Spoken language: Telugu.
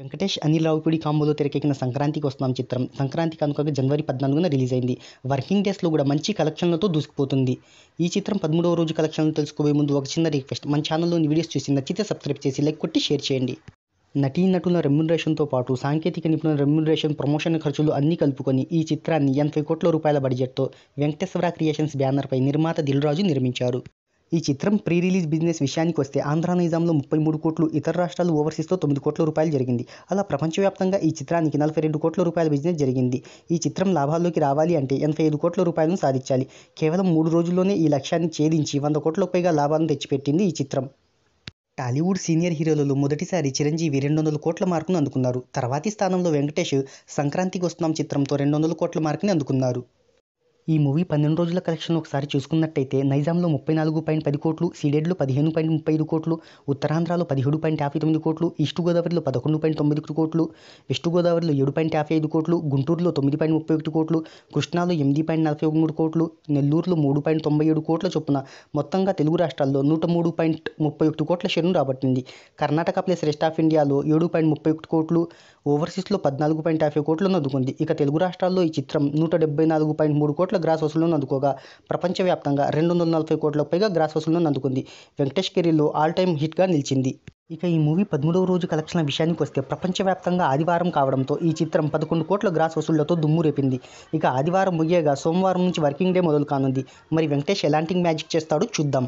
వెంకటేష్, అనిల్ రావిపూడి కాంబోలో తెరకెక్కిన సంక్రాంతికి వస్తున్నాం చిత్రం సంక్రాంతి కానుకగా జనవరి 14న రిలీజ్ అయింది. వర్కింగ్ డేస్లో కూడా మంచి కలెక్షన్లతో దూసుకుపోతుంది. ఈ చిత్రం 13వ రోజు కలెక్షన్లు తెలుసుకోబోయే ముందు ఒక చిన్న రిక్వెస్ట్, మన ఛానల్లోని వీడియోస్ చూసి నచ్చితే సబ్స్క్రైబ్ చేసి లైక్ కొట్టి షేర్ చేయండి. నటీనటుల రెమ్యునరేషన్తో పాటు సాంకేతిక నిపుణుల రెమ్యునరేషన్, ప్రమోషన్ ఖర్చులు అన్నీ కలుపుకొని ఈ చిత్రాన్ని 80 కోట్ల రూపాయల బడ్జెట్తో వెంకటేశ్వర క్రియేషన్స్ బ్యానర్పై నిర్మాత దిల్ రాజు నిర్మించారు. ఈ చిత్రం ప్రీ రిలీజ్ బిజినెస్ విషయానికి వస్తే ఆంధ్ర నైజాంలో 33 కోట్లు, ఇతర రాష్ట్రాలు ఓవర్సీస్తో 9 కోట్ల రూపాయలు జరిగింది. అలా ప్రపంచవ్యాప్తంగా ఈ చిత్రానికి 42 కోట్ల రూపాయల బిజినెస్ జరిగింది. ఈ చిత్రం లాభాల్లోకి రావాలి అంటే 85 కోట్ల రూపాయలను సాధించాలి. కేవలం 3 రోజుల్లోనే ఈ లక్ష్యాన్ని ఛేదించి 100 కోట్లకు పైగా లాభాలను తెచ్చిపెట్టింది ఈ చిత్రం. టాలీవుడ్ సీనియర్ హీరోలలో మొదటిసారి చిరంజీవి 200 కోట్ల మార్కును అందుకున్నారు. తర్వాతి స్థానంలో వెంకటేష్ సంక్రాంతికి వస్తున్నాం చిత్రంతో 200 కోట్ల మార్కుని అందుకున్నారు. ఈ మూవీ 12 రోజుల కలెక్షన్ ఒకసారి చూసుకున్నట్టయితే నైజాంలో 34.10 కోట్లు, సీడెడ్లో 15.35 కోట్లు, ఉత్తరాంధ్రలో 17.59 కోట్లు, ఈస్ట్ గోదావరిలో 11.9 కోట్లు, వెస్ట్ గోదావరిలో 7.55 కోట్లు, గుంటూరులో 9.31 కోట్లు, కృష్ణాలో 8.43 కోట్లు, నెల్లూరులో 3.97 కోట్ల చొప్పున మొత్తంగా తెలుగు రాష్ట్రాల్లో 103.31 కోట్ల షేరును రాబట్టింది. కర్ణాటక ప్లస్ రెస్ట్ ఆఫ్ ఇండియాలో 7.31 కోట్లు, ఓవర్సీస్లో 14.50 కోట్లను అందుకుంది. ఇక తెలుగు రాష్ట్రాల్లో ఈ చిత్రం 174.3 కోట్ల గ్రాస్ వసూళ్లను అందుకోగా ప్రపంచవ్యాప్తంగా 240 కోట్లకు పైగా గ్రాస్ వసూళ్లను అందుకుంది. వెంకటేష్ కెరీర్లో ఆల్ టైమ్ హిట్గా నిలిచింది. ఇక ఈ మూవీ 13వ రోజు కలెక్షన్ల విషయానికి వస్తే ప్రపంచవ్యాప్తంగా ఆదివారం కావడంతో ఈ చిత్రం 11 కోట్ల గ్రాస్ వసూళ్లతో దుమ్ము రేపింది. ఇక ఆదివారం ముగియగా సోమవారం నుంచి వర్కింగ్ డే మొదలు కానుంది. మరి వెంకటేష్ ఎలాంటి మ్యాజిక్ చేస్తాడో చూద్దాం.